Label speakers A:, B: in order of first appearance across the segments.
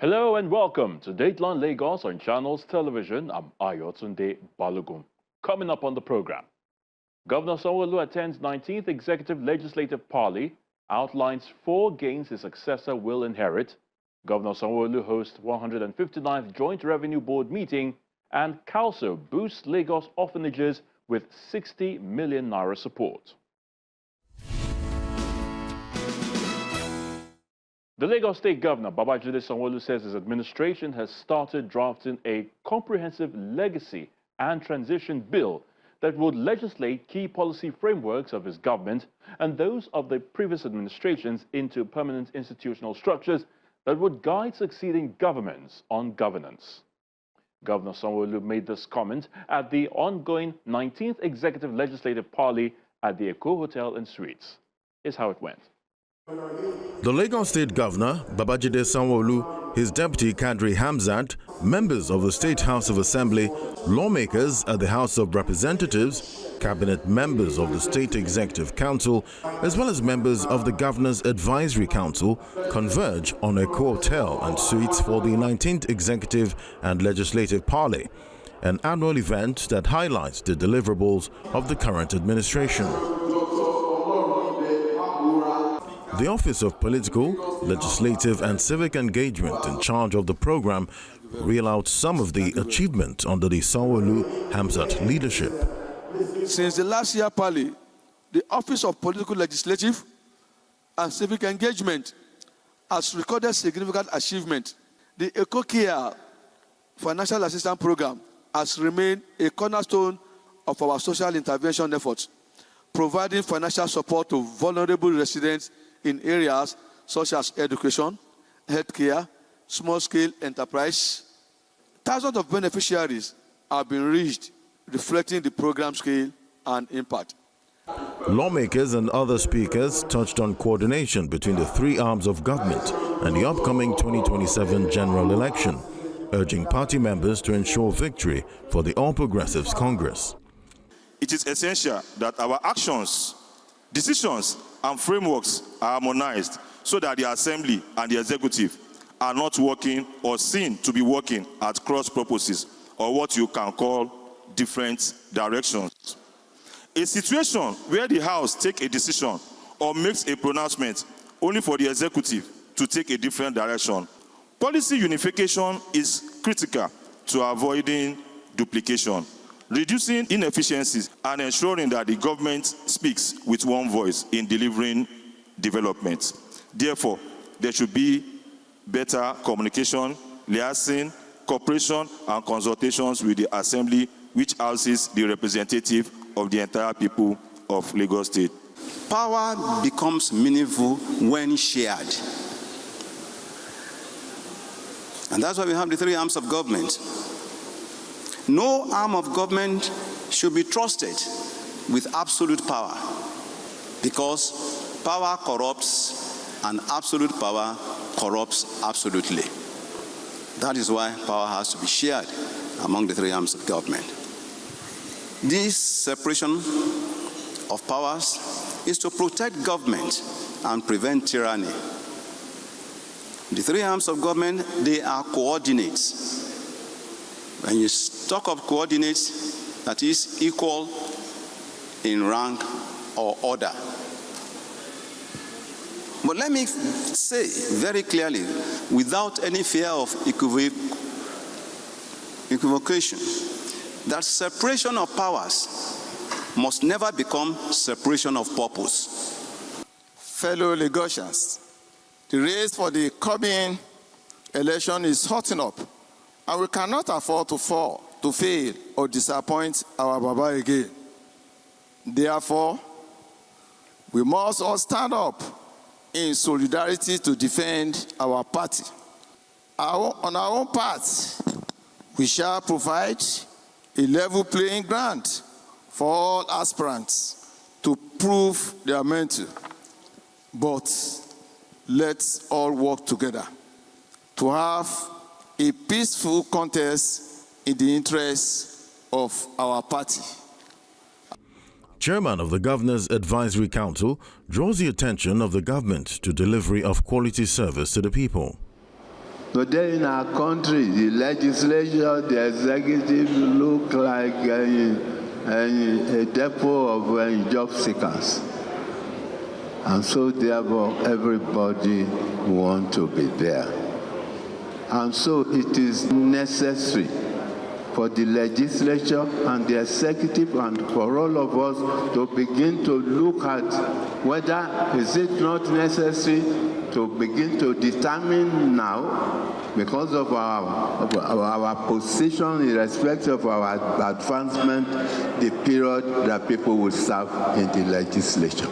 A: Hello and welcome to Dataline Lagos on Channels Television. I'm Ayotunde Balogun. Coming up on the program, Governor Sanwo-Olu attends 19th Executive Legislative Parley, outlines 4 gains his successor will inherit. Governor Sanwo-Olu hosts 159th Joint Revenue Board meeting, and Council boosts Lagos orphanages with 60 million naira support. The Lagos State Governor, Babajide Sanwo-Olu, says his administration has started drafting a comprehensive legacy and transition bill that would legislate key policy frameworks of his government and those of the previous administrations into permanent institutional structures that would guide succeeding governments on governance. Governor Sanwo-Olu made this comment at the ongoing 19th Executive Legislative Parley at the Eko Hotel and Suites. Here's how it went.
B: The Lagos State Governor, Babajide Sanwo-Olu, his Deputy Kadri Hamzat, members of the State House of Assembly, lawmakers at the House of Representatives, cabinet members of the State Executive Council, as well as members of the Governor's Advisory Council, converge on Eko Hotel and Suites for the 19th Executive and Legislative Parley, an annual event that highlights the deliverables of the current administration. The Office of Political, Legislative and Civic Engagement in charge of the program reel out some of the achievements under the Sanwo-Olu-Hamzat leadership.
C: Since the last year parley, the Office of Political, Legislative and Civic Engagement has recorded significant achievement. The EcoCare Financial Assistance Program has remained a cornerstone of our social intervention efforts, providing financial support to vulnerable residents in areas such as education, healthcare, small-scale enterprise. Thousands of beneficiaries have been reached, reflecting the program scale and impact.
B: Lawmakers and other speakers touched on coordination between the 3 arms of government and the upcoming 2027 general election, urging party members to ensure victory for the All Progressives Congress.
D: It is essential that our actions, decisions, and frameworks are harmonized so that the Assembly and the Executive are not working or seen to be working at cross purposes or what you can call different directions. A situation where the House takes a decision or makes a pronouncement only for the Executive to take a different direction. Policy unification is critical to avoiding duplication, reducing inefficiencies, and ensuring that the government speaks with one voice in delivering development. Therefore, there should be better communication, liaison, cooperation, and consultations with the Assembly, which houses the representative of the entire people of Lagos State.
E: Power becomes meaningful when shared. And that's why we have the 3 arms of government. No arm of government should be trusted with absolute power, because power corrupts and absolute power corrupts absolutely. That is why power has to be shared among the 3 arms of government. This separation of powers is to protect government and prevent tyranny. The 3 arms of government, they are coordinates. When you talk of coordinates, that is equal in rank or order. But let me say very clearly, without any fear of equivocation, that separation of powers must never become separation of purpose.
F: Fellow Lagosians, the race for the coming election is hotting up, and we cannot afford to fall, to fail, or disappoint our Baba again. Therefore, we must all stand up in solidarity to defend our party. On our own part, we shall provide a level playing ground for all aspirants to prove their mettle. But let's all work together to have a peaceful contest in the interest of our party.
B: Chairman of the Governor's Advisory Council draws the attention of the government to delivery of quality service to the people.
G: Today in our country, the legislature, the executive look like a depot of job seekers. And so therefore everybody wants to be there. And so it is necessary for the legislature and the executive and for all of us to begin to look at whether is it not necessary to begin to determine now, because of our position in respect of our advancement, the period that people will serve in the legislature.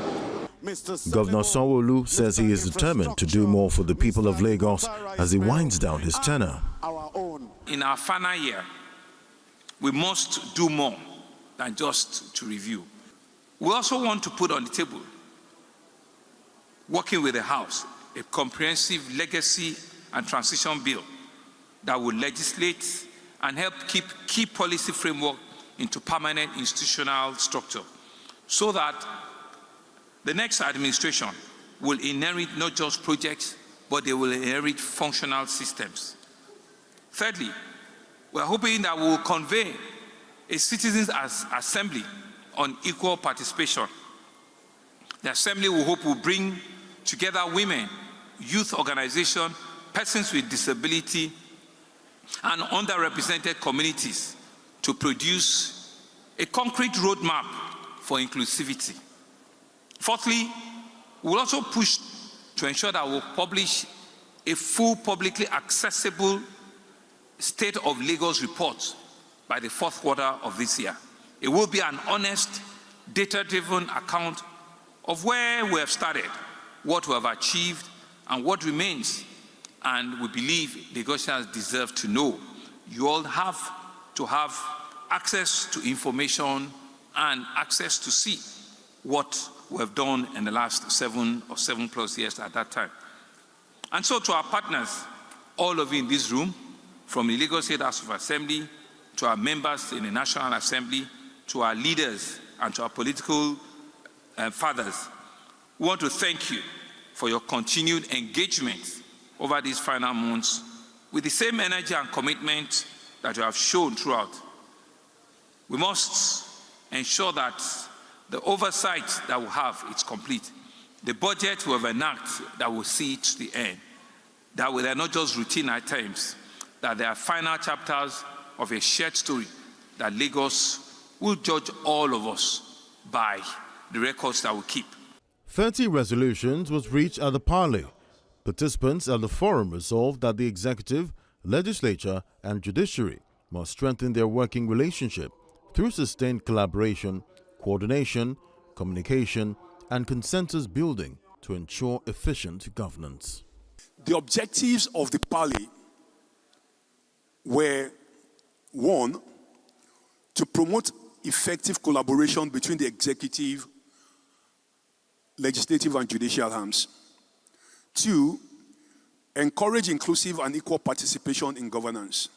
B: Governor Sanwo-Olu says he is determined to do more for the people of Lagos as he winds down his tenure.
H: In our final year, we must do more than just to review. We also want to put on the table, working with the House, a comprehensive legacy and transition bill that will legislate and help keep key policy framework into permanent institutional structure, so that the next administration will inherit not just projects, but they will inherit functional systems. Thirdly, we're hoping that we will convey a citizens' assembly on equal participation. The assembly, we hope, will bring together women, youth organizations, persons with disability, and underrepresented communities to produce a concrete roadmap for inclusivity. Fourthly, we will also push to ensure that we'll publish a full, publicly accessible State of Lagos report by the fourth quarter of this year. It will be an honest, data-driven account of where we have started, what we have achieved, and what remains. And we believe Lagosians deserve to know. You all have to have access to information and access to see what we have done in the last 7 or 7+ years at that time. And so to our partners, all of you in this room, from the Lagos State House of Assembly, to our members in the National Assembly, to our leaders and to our political fathers, we want to thank you for your continued engagement over these final months with the same energy and commitment that you have shown throughout. We must ensure that the oversight that we have is complete. The budget we have enacted that will see it to the end. That they are not just routine items, that they are final chapters of a shared story that Lagos will judge all of us by the records that we keep.
B: 30 resolutions was reached at the parley. Participants at the forum resolved that the executive, legislature and judiciary must strengthen their working relationship through sustained collaboration, coordination, communication and consensus building to ensure efficient governance.
I: The objectives of the parley were, 1, to promote effective collaboration between the executive, legislative and judicial arms. 2, encourage inclusive and equal participation in governance.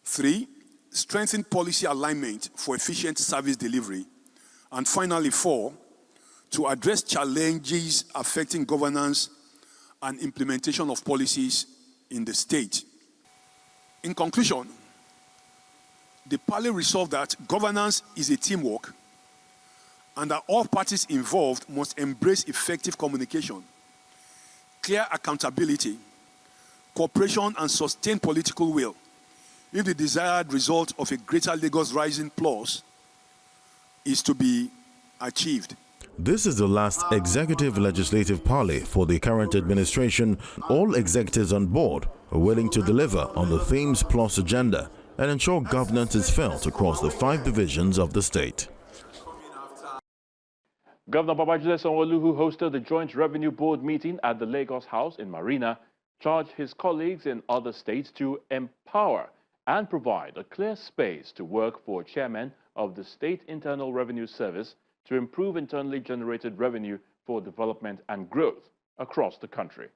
I: 3, strengthen policy alignment for efficient service delivery. And finally, 4, to address challenges affecting governance and implementation of policies in the state. In conclusion, the parley resolved that governance is a teamwork and that all parties involved must embrace effective communication, clear accountability, cooperation and sustained political will if the desired result of a greater Lagos Rising Plus is to be achieved.
B: This is the last executive legislative parley for the current administration. All executives on board are willing to deliver on the Themes Plus agenda and ensure governance is felt across the 5 divisions of the state.
A: Governor Babajide Sanwo-Olu, who hosted the Joint Revenue Board meeting at the Lagos House in Marina, charged his colleagues in other states to empower and provide a clear space to work for chairmen of the State Internal Revenue Service to improve internally generated revenue for development and growth across the country.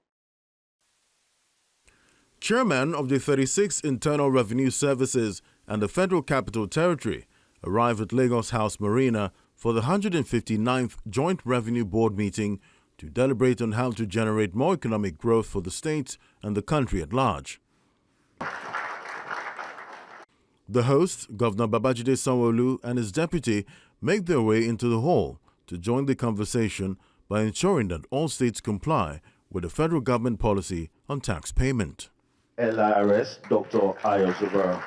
B: Chairman of the 36 Internal Revenue Services and the Federal Capital Territory arrived at Lagos House Marina for the 159th Joint Revenue Board meeting to deliberate on how to generate more economic growth for the state and the country at large. The host, Governor Babajide Sanwo-Olu, and his deputy make their way into the hall to join the conversation by ensuring that all states comply with the federal government policy on tax payment.
J: LIRS, Dr. Ayo Zubero.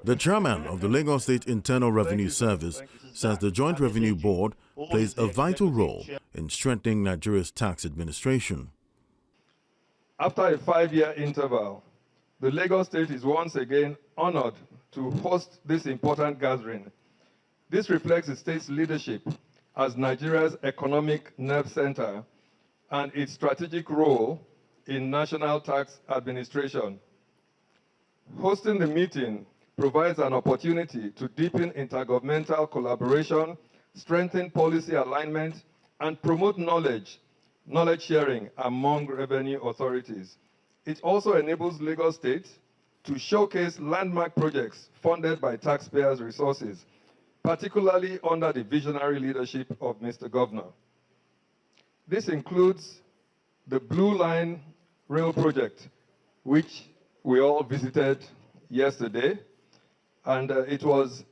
B: The chairman of the Lagos State Internal Revenue Service says the Joint Revenue Board plays a vital role in strengthening Nigeria's tax administration.
K: After a 5-year interval, the Lagos State is once again honored to host this important gathering. This reflects the state's leadership as Nigeria's economic nerve center and its strategic role in national tax administration. Hosting the meeting provides an opportunity to deepen intergovernmental collaboration, strengthen policy alignment, and promote knowledge sharing among revenue authorities. It also enables Lagos State to showcase landmark projects funded by taxpayers' resources, particularly under the visionary leadership of Mr. Governor. This includes the Blue Line Rail project, which we all visited yesterday, and it was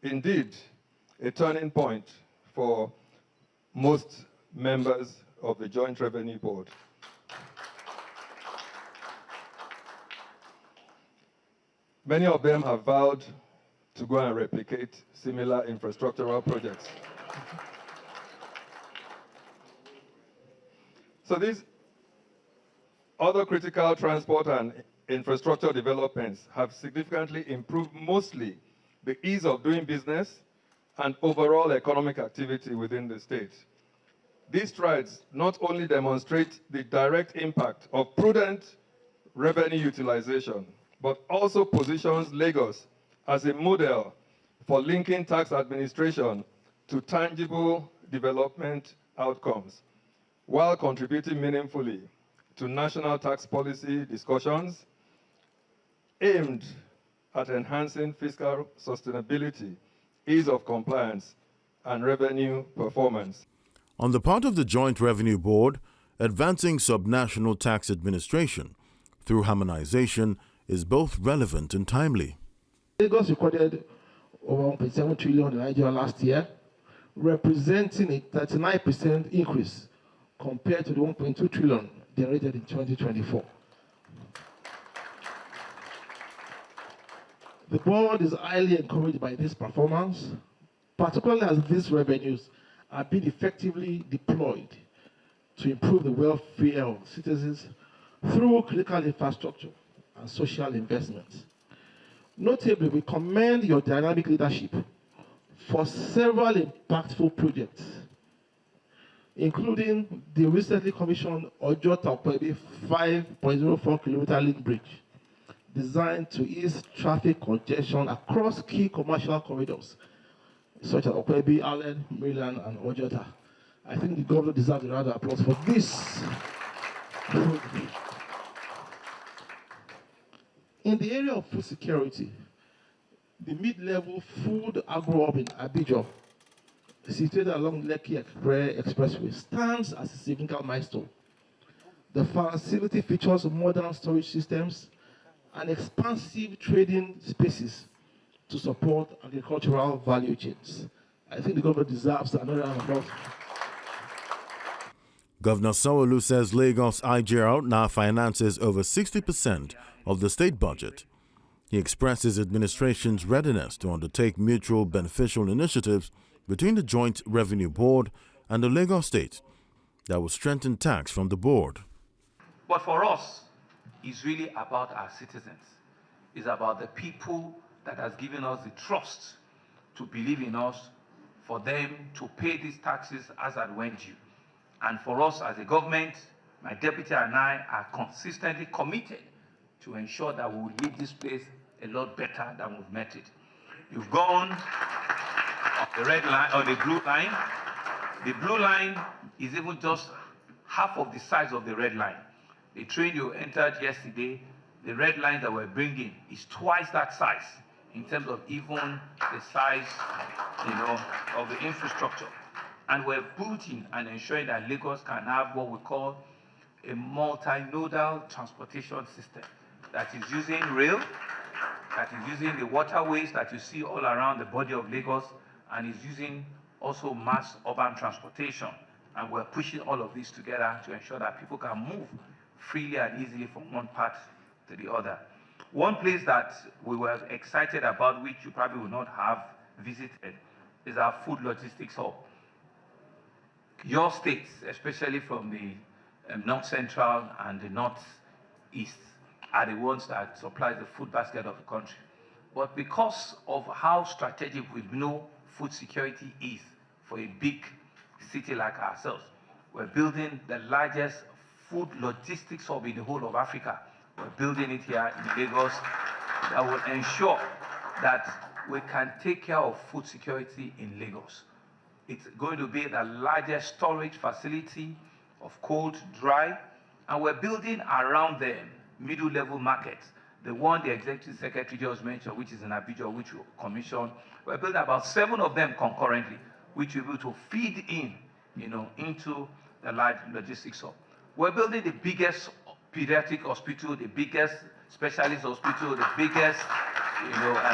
K: indeed a turning point for most members of the Joint Revenue Board. Many of them have vowed to go and replicate similar infrastructural projects. So these other critical transport and infrastructure developments have significantly improved mostly the ease of doing business and overall economic activity within the state. These strides not only demonstrate the direct impact of prudent revenue utilization, but also positions Lagos as a model for linking tax administration to tangible development outcomes, while contributing meaningfully to national tax policy discussions aimed at enhancing fiscal sustainability, ease of compliance, and revenue performance.
B: On the part of the Joint Revenue Board, advancing subnational tax administration through harmonization is both relevant and timely.
L: Lagos recorded over 1.7 trillion in Nigeria last year, representing a 39% increase compared to the 1.2 trillion generated in 2024. The board is highly encouraged by this performance, particularly as these revenues are being effectively deployed to improve the welfare of citizens through critical infrastructure and social investments. Notably, we commend your dynamic leadership for several impactful projects, including the recently commissioned Ojota-Okpebi 5.04-kilometer link bridge, designed to ease traffic congestion across key commercial corridors, such as Okpebi, Allen, Maryland, and Ojota. I think the governor deserves a round of applause for this. In the area of food security, the mid-level food agro-hub in Abidjan, situated along Lekki Expressway, stands as a significant milestone. The facility features modern storage systems and expansive trading spaces to support agricultural value chains. I think the government deserves another round of applause.
B: Governor Sanwo-Olu says Lagos IGR now finances over 60% of the state budget. He expresses administration's readiness to undertake mutual beneficial initiatives between the Joint Revenue Board and the Lagos State that will strengthen tax from the board.
H: But for us, it's really about our citizens. It's about the people that has given us the trust to believe in us, for them to pay these taxes as and when due. And for us as a government, my deputy and I are consistently committed to ensure that we will leave this place a lot better than we've met it. You've gone on the red line, or the blue line. The blue line is even just half of the size of the red line. The train you entered yesterday, the red line that we're bringing is twice that size in terms of even the size, of the infrastructure. And we're building and ensuring that Lagos can have what we call a multimodal transportation system that is using rail, that is using the waterways that you see all around the body of Lagos, and is using also mass urban transportation. And we're pushing all of this together to ensure that people can move freely and easily from one part to the other. One place that we were excited about, which you probably will not have visited, is our food logistics hub. Your states, especially from the north central and the northeast, are the ones that supply the food basket of the country. But because of how strategic we know food security is for a big city like ourselves, we're building the largest food logistics hub in the whole of Africa. We're building it here in Lagos that will ensure that we can take care of food security in Lagos. It's going to be the largest storage facility of cold, dry, and we're building around them middle-level markets. The one the Executive Secretary just mentioned, which is in Abidjan, which will commission. We're building about 7 of them concurrently, which will be able to feed in, into the large logistics hub. We're building the biggest pediatric hospital, the biggest specialist hospital, the biggest,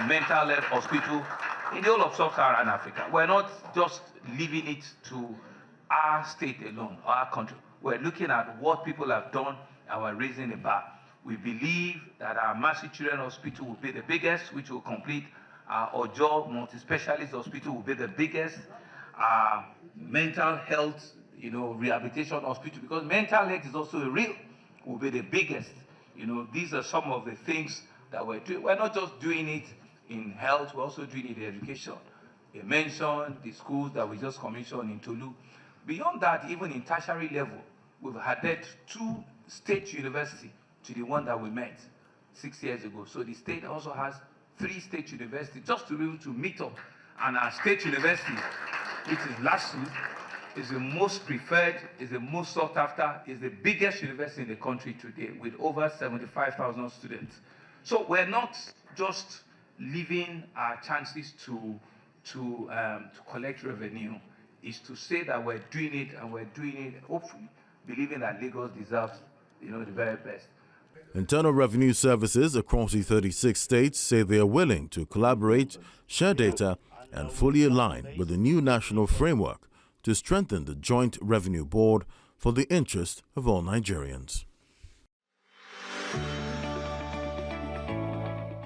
H: mental health hospital in the whole of sub-Saharan Africa. We're not just leaving it to our state alone, our country. We're looking at what people have done and we're raising the bar. We believe that our Mercy Children Hospital will be the biggest, which will complete. Our Ojo Multi-Specialist Hospital will be the biggest. Our mental health, rehabilitation hospital, because mental health is also real, will be the biggest. These are some of the things that we're doing. We're not just doing it in health, we're also doing it in education. You mentioned the schools that we just commissioned in Tolu. Beyond that, even in tertiary level, we've added 2 state universities to the one that we met 6 years ago. So the state also has 3 state universities just to be able to meet up. And our state university, which is LASU, is the most preferred, is the most sought after, is the biggest university in the country today with over 75,000 students. So we're not just leaving our chances to collect revenue, is to say that we're doing it and we're doing it, hopefully, believing that Lagos deserves, the very best.
B: Internal Revenue Services across the 36 states say they are willing to collaborate, share data, and fully align with the new national framework to strengthen the Joint Revenue Board for the interest of all Nigerians.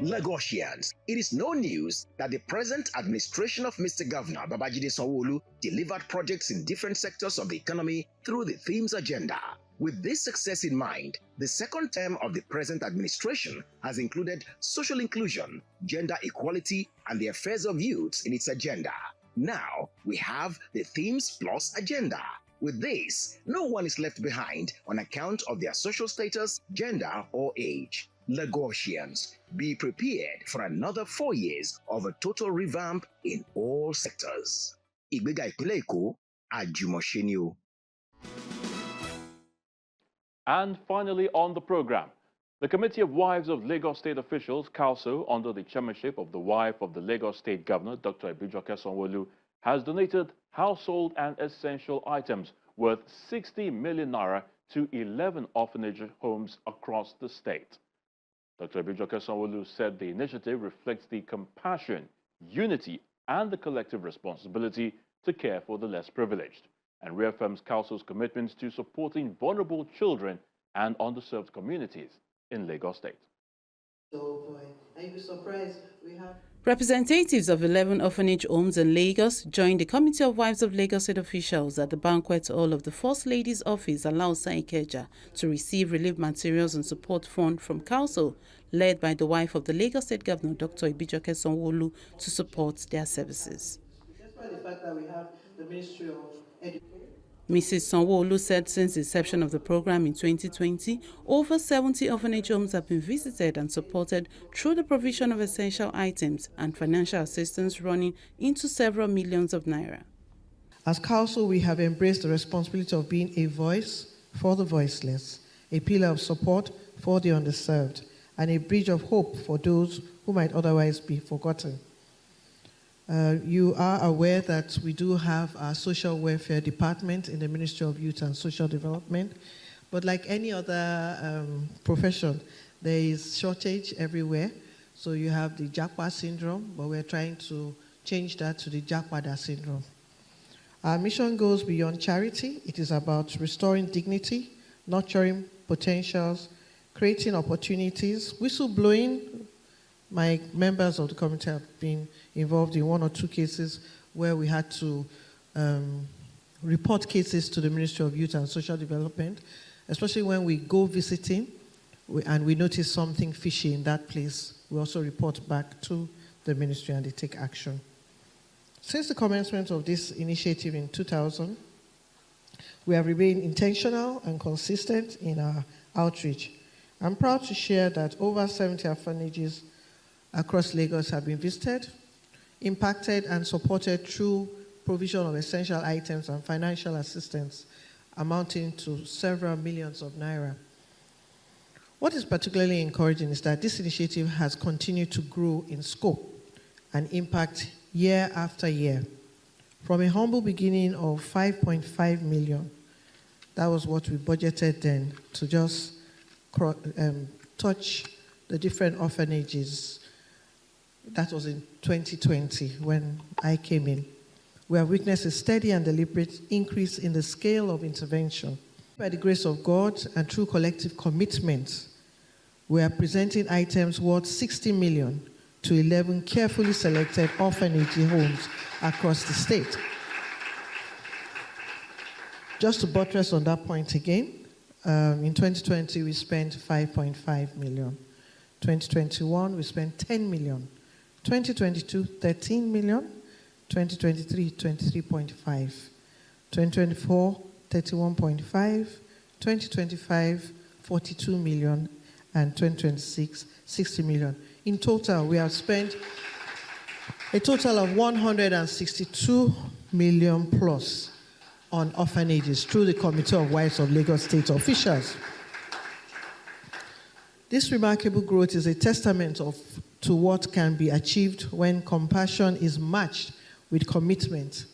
M: Lagosians, it is no news that the present administration of Mr. Governor Babajide Sanwo-Olu delivered projects in different sectors of the economy through the themes agenda. With this success in mind, the second term of the present administration has included social inclusion, gender equality, and the affairs of youths in its agenda. Now, we have the Themes Plus agenda. With this, no one is left behind on account of their social status, gender, or age. Lagosians, be prepared for another 4 years of a total revamp in all sectors. Igbega Ìpínlẹ̀ Èkó, Àjùmọ̀ṣe ni o.
A: And finally on the program, the Committee of Wives of Lagos State Officials, COWSO, under the chairmanship of the wife of the Lagos State Governor, Dr. Ibijoke Sanwo-Olu, has donated household and essential items worth 60 million naira to 11 orphanage homes across the state. Dr. Ibijoke Sanwo-Olu said the initiative reflects the compassion, unity, and the collective responsibility to care for the less privileged, and reaffirms COWSO's commitments to supporting vulnerable children and underserved communities in Lagos State.
N: Oh boy, are you surprised? We have
O: Representatives of 11 orphanage homes in Lagos joined the Committee of Wives of Lagos State officials at the banquet hall of the First Lady's office, Alausa Ikeja, to receive relief materials and support fund from COWSO, led by the wife of the Lagos State Governor, Dr. Ibijoke Sanwo-Olu, to support their services.
N: Despite the fact that we have the Ministry of Education.
O: Mrs. Sanwo-Olu said since the inception of the program in 2020, over 70 orphanage homes have been visited and supported through the provision of essential items and financial assistance running into several millions of naira.
N: As council, we have embraced the responsibility of being a voice for the voiceless, a pillar of support for the underserved, and a bridge of hope for those who might otherwise be forgotten. You are aware that we do have our social welfare department in the Ministry of Youth and Social Development, but like any other profession, there is shortage everywhere. So you have the Jakpa syndrome, but we're trying to change that to the Jakpada syndrome. Our mission goes beyond charity. It is about restoring dignity, nurturing potentials, creating opportunities, whistleblowing. My members of the committee have been involved in 1 or 2 cases where we had to report cases to the Ministry of Youth and Social Development, especially when we go visiting and we notice something fishy in that place. We also report back to the ministry and they take action. Since the commencement of this initiative in 2000, we have remained intentional and consistent in our outreach. I'm proud to share that over 70 orphanages across Lagos have been visited, impacted, and supported through provision of essential items and financial assistance amounting to several millions of naira. What is particularly encouraging is that this initiative has continued to grow in scope and impact year after year. From a humble beginning of 5.5 million, that was what we budgeted then, to just touch the different orphanages. That was in 2020 when I came in. We have witnessed a steady and deliberate increase in the scale of intervention. By the grace of God and through collective commitment, we are presenting items worth 60 million to 11 carefully selected orphanage homes across the state. Just to buttress on that point again, in 2020 we spent 5.5 million. 2021 we spent 10 million. 2022, 13 million. 2023, 23.5. 2024, 31.5. 2025, 42 million. And 2026, 60 million. In total, we have spent a total of 162 million plus on orphanages through the Committee of Wives of Lagos State officials. This remarkable growth is a testament to what can be achieved when compassion is matched with commitment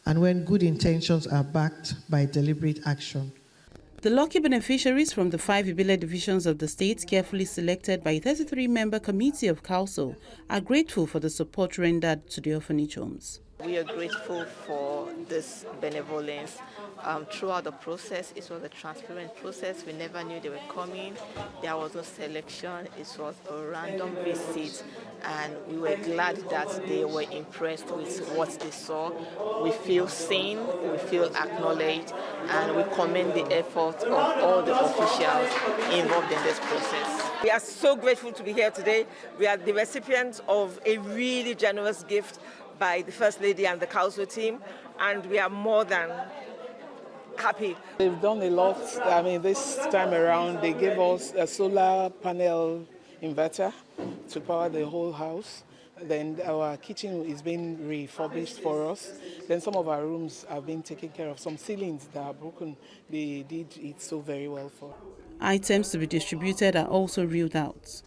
N: and when good intentions are backed by deliberate action.
O: The lucky beneficiaries from the 5 Ibile divisions of the state, carefully selected by a 33-member committee of council, are grateful for the support rendered to the orphanage homes.
P: We are grateful for this benevolence. Throughout the process, it was a transparent process. We never knew they were coming. There was no selection. It was a random visit, and we were glad that they were impressed with what they saw. We feel seen, we feel acknowledged, and we commend the effort of all the officials involved in this process.
Q: We are so grateful to be here today. We are the recipients of a really generous gift by the First Lady and the council team, and we are more than happy.
R: They've done a lot. I mean, this time around, they gave us a solar panel inverter to power the whole house. Then our kitchen is being refurbished for us. Then some of our rooms have been taken care of. Some ceilings that are broken, they did it so very well for.
O: Items to be distributed are also reeled out.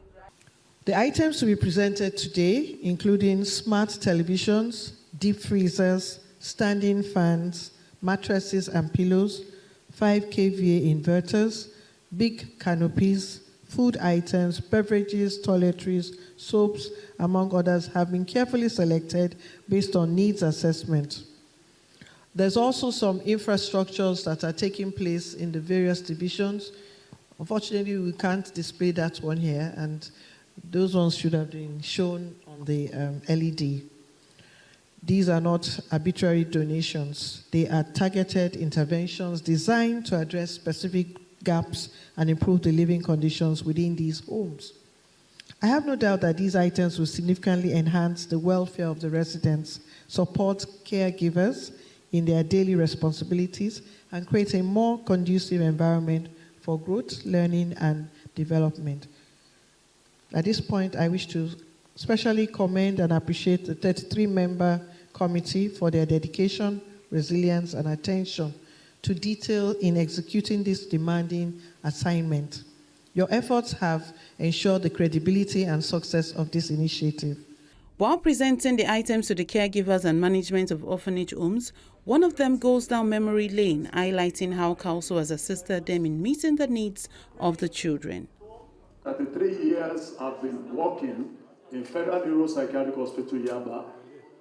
N: The items to be presented today, including smart televisions, deep freezers, standing fans, mattresses and pillows, 5 kVA inverters, big canopies, food items, beverages, toiletries, soaps, among others, have been carefully selected based on needs assessment. There's also some infrastructures that are taking place in the various divisions. Unfortunately, we can't display that one here, and those ones should have been shown on the LED. These are not arbitrary donations. They are targeted interventions designed to address specific gaps and improve the living conditions within these homes. I have no doubt that these items will significantly enhance the welfare of the residents, support caregivers in their daily responsibilities, and create a more conducive environment for growth, learning, and development. At this point, I wish to especially commend and appreciate the 33-member committee for their dedication, resilience, and attention to detail in executing this demanding assignment. Your efforts have ensured the credibility and success of this initiative.
O: While presenting the items to the caregivers and management of orphanage homes, one of them goes down memory lane, highlighting how council has assisted them in meeting the needs of the children.
S: 33 years I've been working in Federal Neuropsychiatric Hospital, Yaba,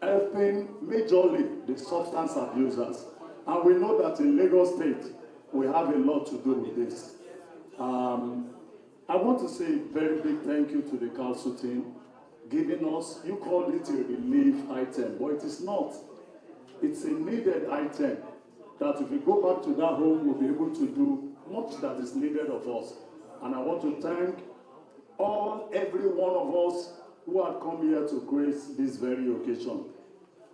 S: helping majorly the substance abusers. And we know that in Lagos State, we have a lot to do with this. I want to say a very big thank you to the council team, giving us, you called it a relief item, but it is not. It's a needed item that if we go back to that home, we'll be able to do much that is needed of us. And I want to thank every one of us who have come here to grace this very occasion.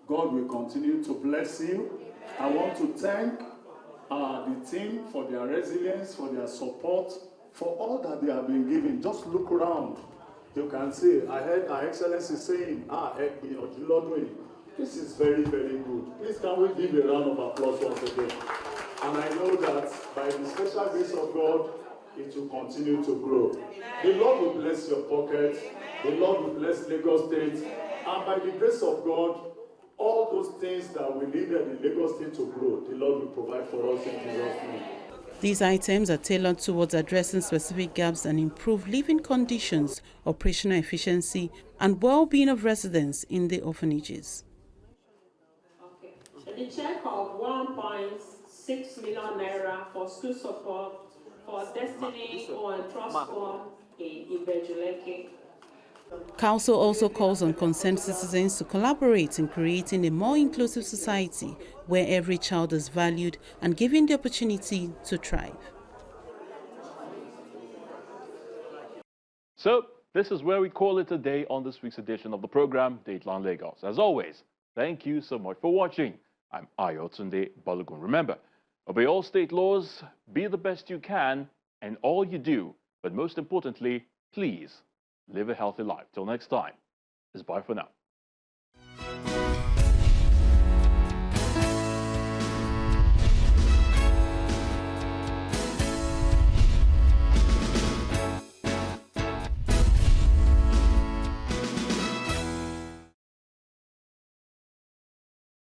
S: God will continue to bless you. I want to thank the team for their resilience, for their support, for all that they have been giving. Just look around. You can see, I heard Her Excellency saying, this is very, very good. Please can we give a round of applause once again? And I know that by the special grace of God, it will continue to grow. The Lord will bless your pocket. The Lord will bless Lagos State. And by the grace of God, all those things that we needed in Lagos State to grow, the Lord will provide for us in Jesus' name.
O: These items are tailored towards addressing specific gaps and improve living conditions, operational efficiency, and well-being of residents in the orphanages.
T: Okay. The check of 1.6 million naira for school support for Destiny or Trust Fund in Ibejuleke.
O: Council also calls on concerned citizens to collaborate in creating a more inclusive society where every child is valued and given the opportunity to thrive.
A: So, this is where we call it a day on this week's edition of the program, Dateline Lagos. As always, thank you so much for watching. I'm Ayotunde Balogun. Remember, obey all state laws, be the best you can, and all you do. But most importantly, please live a healthy life. Till next time, it's bye for now.